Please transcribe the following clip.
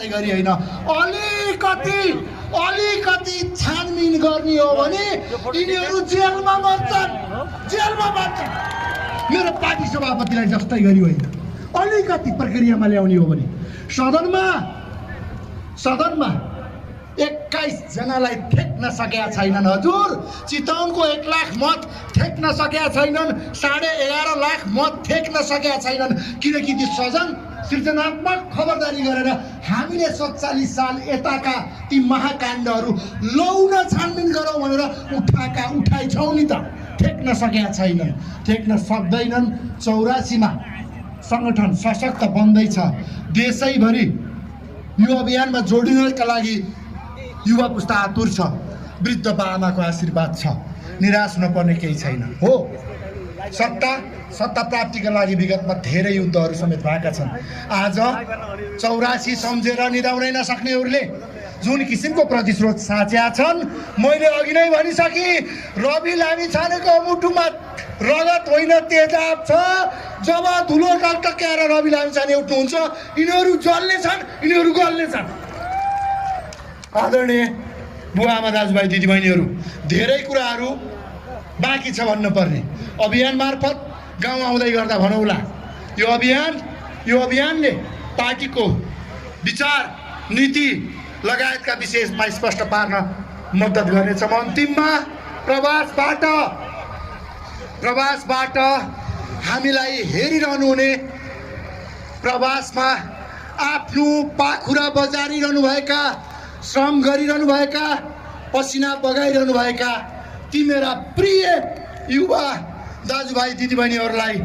जस्तै गरी होइन, अलिकति छानबिन गर्ने हो भने यिनीहरू जेलमा मर्छन्। मेरो पार्टी सभापतिलाई जस्तै गरी होइन, अलिकति प्रक्रियामा ल्याउने हो भने सदनमा 21 जनालाई ठेक्न सकेका छैनन्। हजुर, चितवनको 1 लाख मत ठेक्न सकेका छैनन्, 11.5 लाख मत ठेक्न सकेका छैनन्, किनकि ती सदन सृजनात्मक खबरदारी गरेर हामीले 47 साल यताका ती महाकाण्डहरू लौन छानबिन गरौँ भनेर उठाइछौँ नि त, ठेक्न सकेका छैनन्, ठेक्न सक्दैनन्। 84 मा सङ्गठन सशक्त बन्दैछ। देशैभरि यो अभियानमा जोडिनका लागि युवा पुस्ता आतुर छ। वृद्ध बाआमाको आशीर्वाद छ, निराश नपर्ने केही छैन। हो, सत्ता प्राप्तिका लागि विगतमा धेरै युद्धहरू समेत भएका छन्। आज 84 सम्झेर निदाउनै नसक्नेहरूले जुन किसिमको प्रतिस्रोत साँच्या छन्, मैले अघि नै भनिसकेँ, रवि लामिछानेको मुटुमा रगत होइन तेजाब छ। जब धुलो टकटक्याएर रवि लामिछाने उठ्नुहुन्छ, यिनीहरू गल्नेछन्। आदरणीय बुवाआमा, दाजुभाइ, दिदीबहिनीहरू, धेरै कुराहरू बाँकी छ भन्नुपर्ने। अभियान मार्फत गाउँ आउँदै गर्दा भनौँला, यो अभियानले पार्टीको विचार, नीति लगायतका विषयमा स्पष्ट पार्न मद्दत गर्नेछ। म अन्तिममा प्रवासबाट हामीलाई हेरिरहनु हुने, प्रवासमा आफ्नो पाखुरा बजारिरहनुभएका, श्रम गरिरहनुभएका, पसिना बगाइरहनुभएका ती मेरा प्रिय युवा दाजुभाइ दिदीबहिनीहरूलाई